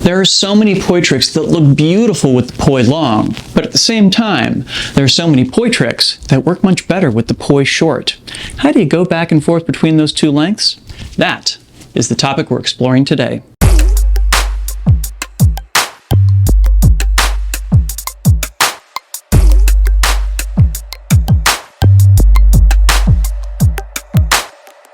There are so many poi tricks that look beautiful with the poi long, but at the same time, there are so many poi tricks that work much better with the poi short. How do you go back and forth between those two lengths? That is the topic we're exploring today.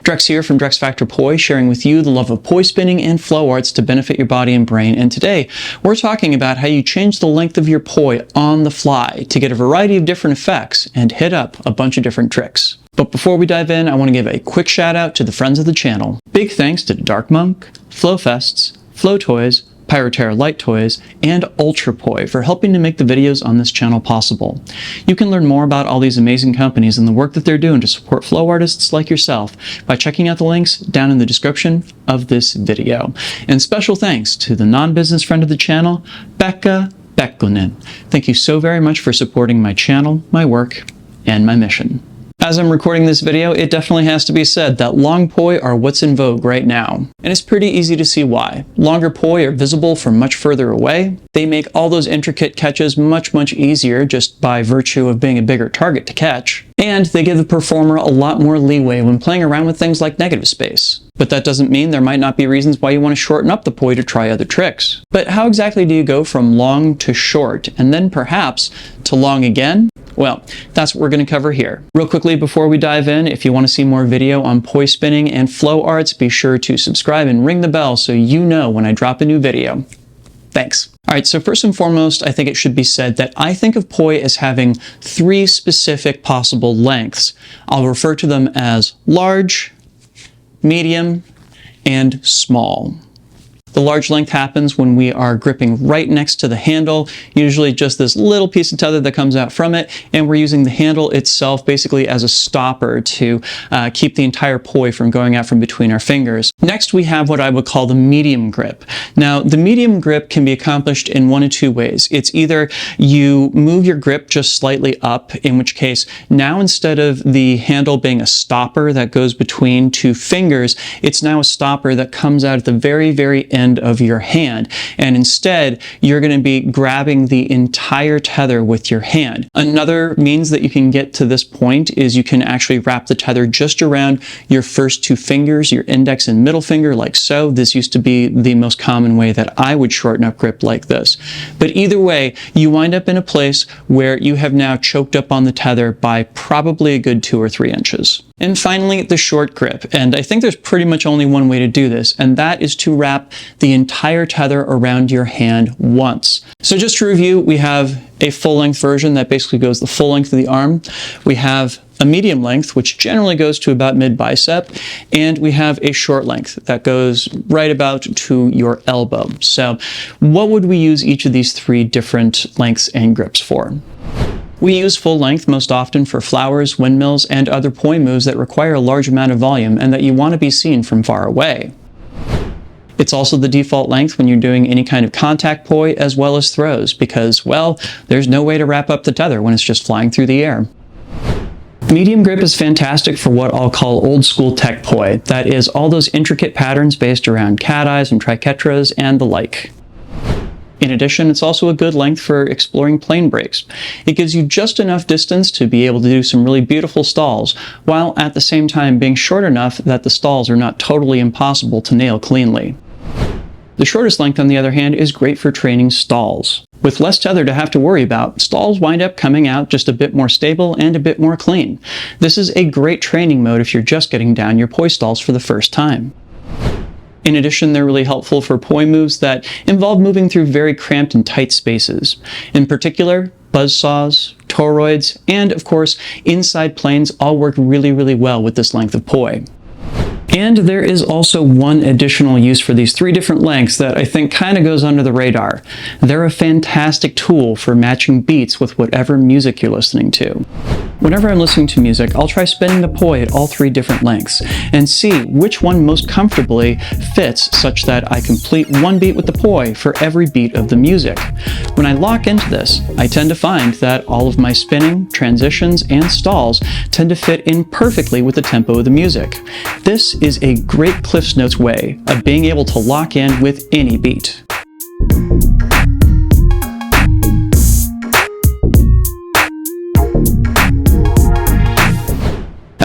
Drex here from Drex Factor Poi, sharing with you the love of poi spinning and flow arts to benefit your body and brain. And today, we're talking about how you change the length of your poi on the fly to get a variety of different effects and hit up a bunch of different tricks. But before we dive in, I want to give a quick shout out to the friends of the channel. Big thanks to Dark Monk, Flow Fests, Flow Toys, Pyroterra Light Toys, and Ultra Poi for helping to make the videos on this channel possible. You can learn more about all these amazing companies and the work that they're doing to support flow artists like yourself by checking out the links down in the description of this video. And special thanks to the non-business friend of the channel, Becca Bekkonen. Thank you so very much for supporting my channel, my work, and my mission. As I'm recording this video, it definitely has to be said that long poi are what's in vogue right now. And it's pretty easy to see why. Longer poi are visible from much further away. They make all those intricate catches much easier just by virtue of being a bigger target to catch. And they give the performer a lot more leeway when playing around with things like negative space. But that doesn't mean there might not be reasons why you want to shorten up the poi to try other tricks. But how exactly do you go from long to short, and then perhaps to long again? Well, that's what we're going to cover here. Real quickly before we dive in, if you want to see more video on poi spinning and flow arts, be sure to subscribe and ring the bell so you know when I drop a new video. Thanks. Alright, so first and foremost, I think it should be said that I think of poi as having three specific possible lengths. I'll refer to them as large, medium, and small. The large length happens when we are gripping right next to the handle, usually just this little piece of tether that comes out from it, and we're using the handle itself basically as a stopper to keep the entire poi from going out from between our fingers. Next, we have what I would call the medium grip. Now, the medium grip can be accomplished in one of two ways. It's either you move your grip just slightly up, in which case now instead of the handle being a stopper that goes between two fingers, it's now a stopper that comes out at the very end of your hand, and instead you're going to be grabbing the entire tether with your hand. Another means that you can get to this point is you can actually wrap the tether just around your first two fingers, your index and middle finger, like so. This used to be the most common way that I would shorten up grip like this. But either way, you wind up in a place where you have now choked up on the tether by probably a good 2 or 3 inches. And finally, the short grip. And I think there's pretty much only one way to do this, and that is to wrap the entire tether around your hand once. So just to review, we have a full-length version that basically goes the full length of the arm. We have a medium length, which generally goes to about mid-bicep, and we have a short length that goes right about to your elbow. So what would we use each of these three different lengths and grips for? We use full length most often for flowers, windmills, and other poi moves that require a large amount of volume and that you want to be seen from far away. It's also the default length when you're doing any kind of contact poi as well as throws because, well, there's no way to wrap up the tether when it's just flying through the air. Medium grip is fantastic for what I'll call old school tech poi. That is all those intricate patterns based around cat eyes and triquetras and the like. In addition, it's also a good length for exploring plane breaks. It gives you just enough distance to be able to do some really beautiful stalls, while at the same time being short enough that the stalls are not totally impossible to nail cleanly. The shortest length, on the other hand, is great for training stalls. With less tether to have to worry about, stalls wind up coming out just a bit more stable and a bit more clean. This is a great training mode if you're just getting down your poi stalls for the first time. In addition, they're really helpful for poi moves that involve moving through very cramped and tight spaces. In particular, buzzsaws, toroids, and of course, inside planes all work really well with this length of poi. And there is also one additional use for these three different lengths that I think kind of goes under the radar. They're a fantastic tool for matching beats with whatever music you're listening to. Whenever I'm listening to music, I'll try spinning the poi at all three different lengths and see which one most comfortably fits such that I complete one beat with the poi for every beat of the music. When I lock into this, I tend to find that all of my spinning, transitions, and stalls tend to fit in perfectly with the tempo of the music. This is a great Cliff's Notes way of being able to lock in with any beat.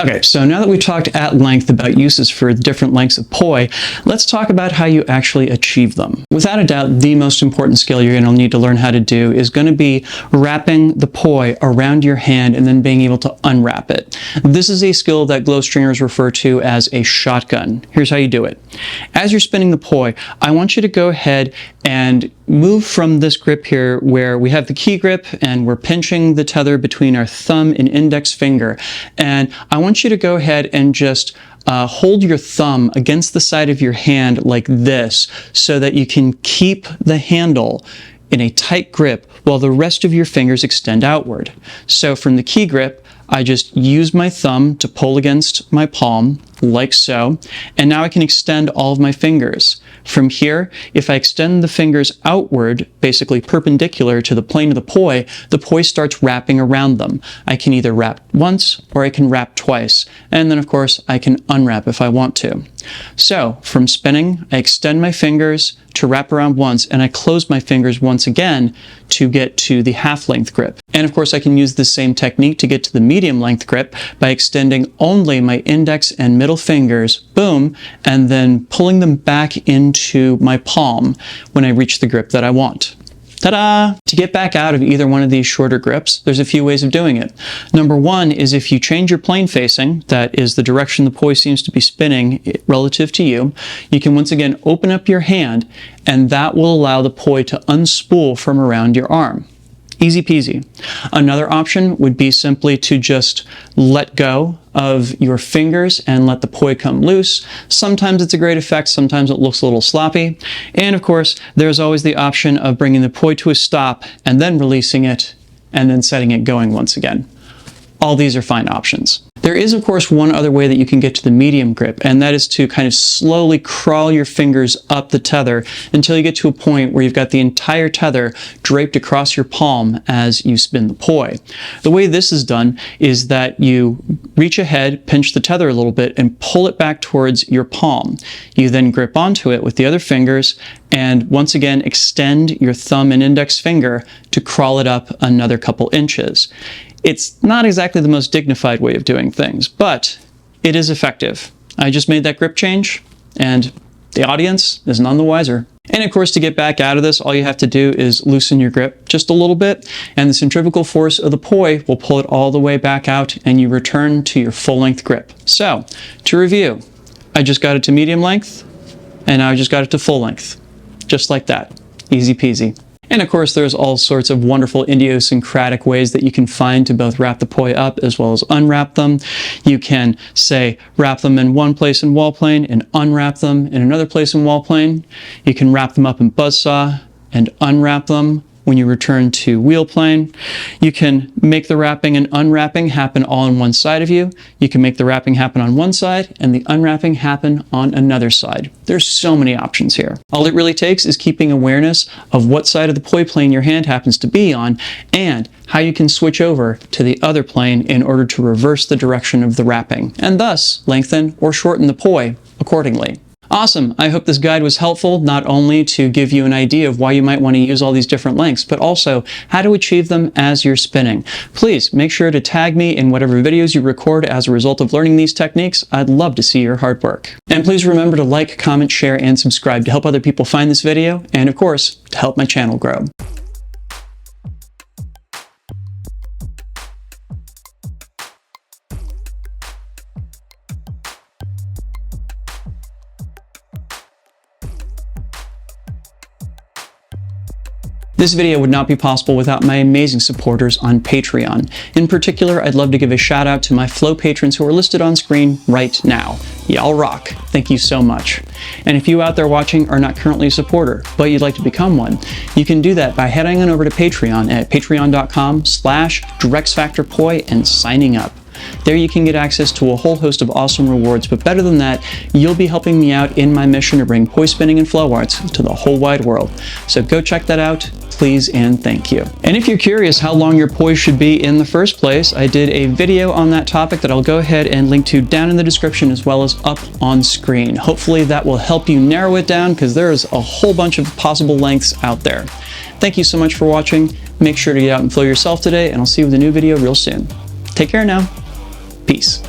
Okay, so now that we've talked at length about uses for different lengths of poi, let's talk about how you actually achieve them. Without a doubt, the most important skill you're going to need to learn how to do is going to be wrapping the poi around your hand and then being able to unwrap it. This is a skill that glow stringers refer to as a shotgun. Here's how you do it. As you're spinning the poi, I want you to go ahead and move from this grip here where we have the key grip and we're pinching the tether between our thumb and index finger. And I want you to go ahead and just hold your thumb against the side of your hand like this so that you can keep the handle in a tight grip while the rest of your fingers extend outward. So from the key grip, I just use my thumb to pull against my palm, like so, and now I can extend all of my fingers. From here, if I extend the fingers outward, basically perpendicular to the plane of the poi starts wrapping around them. I can either wrap once or I can wrap twice, and then of course I can unwrap if I want to. So from spinning, I extend my fingers to wrap around once, and I close my fingers once again to get to the half-length grip. And of course I can use the same technique to get to the medium-length grip by extending only my index and middle fingers, boom, and then pulling them back into my palm when I reach the grip that I want. Ta-da! To get back out of either one of these shorter grips, there's a few ways of doing it. Number one is if you change your plane facing, that is the direction the poi seems to be spinning relative to you, you can once again open up your hand, and that will allow the poi to unspool from around your arm. Easy peasy. Another option would be simply to just let go of your fingers and let the poi come loose. Sometimes it's a great effect, sometimes it looks a little sloppy. And of course, there's always the option of bringing the poi to a stop and then releasing it and then setting it going once again. All these are fine options. There is, of course, one other way that you can get to the medium grip, and that is to kind of slowly crawl your fingers up the tether until you get to a point where you've got the entire tether draped across your palm as you spin the poi. The way this is done is that you reach ahead, pinch the tether a little bit, and pull it back towards your palm. You then grip onto it with the other fingers, and once again extend your thumb and index finger to crawl it up another couple inches. It's not exactly the most dignified way of doing things, but it is effective. I just made that grip change, and the audience is none the wiser. And of course, to get back out of this, all you have to do is loosen your grip just a little bit, and the centrifugal force of the poi will pull it all the way back out, and you return to your full-length grip. So, to review, I just got it to medium length, and now I just got it to full length. Just like that. Easy peasy. And of course, there's all sorts of wonderful idiosyncratic ways that you can find to both wrap the poi up as well as unwrap them. You can, say, wrap them in one place in wall plane and unwrap them in another place in wall plane. You can wrap them up in buzzsaw and unwrap them when you return to wheel plane. You can make the wrapping and unwrapping happen all on one side of you. You can make the wrapping happen on one side and the unwrapping happen on another side. There's so many options here. All it really takes is keeping awareness of what side of the poi plane your hand happens to be on and how you can switch over to the other plane in order to reverse the direction of the wrapping and thus lengthen or shorten the poi accordingly. Awesome. I hope this guide was helpful, not only to give you an idea of why you might want to use all these different lengths, but also how to achieve them as you're spinning. Please make sure to tag me in whatever videos you record as a result of learning these techniques. I'd love to see your hard work. And please remember to like, comment, share, and subscribe to help other people find this video, and of course, to help my channel grow. This video would not be possible without my amazing supporters on Patreon. In particular, I'd love to give a shout out to my Flow patrons who are listed on screen right now. Y'all rock. Thank you so much. And if you out there watching are not currently a supporter, but you'd like to become one, you can do that by heading on over to Patreon at patreon.com/DrexFactorPoi and signing up. There you can get access to a whole host of awesome rewards, but better than that, you'll be helping me out in my mission to bring poi spinning and flow arts to the whole wide world. So go check that out, please and thank you. And if you're curious how long your poi should be in the first place, I did a video on that topic that I'll go ahead and link to down in the description as well as up on screen. Hopefully that will help you narrow it down because there's a whole bunch of possible lengths out there. Thank you so much for watching. Make sure to get out and flow yourself today, and I'll see you with a new video real soon. Take care now. Peace.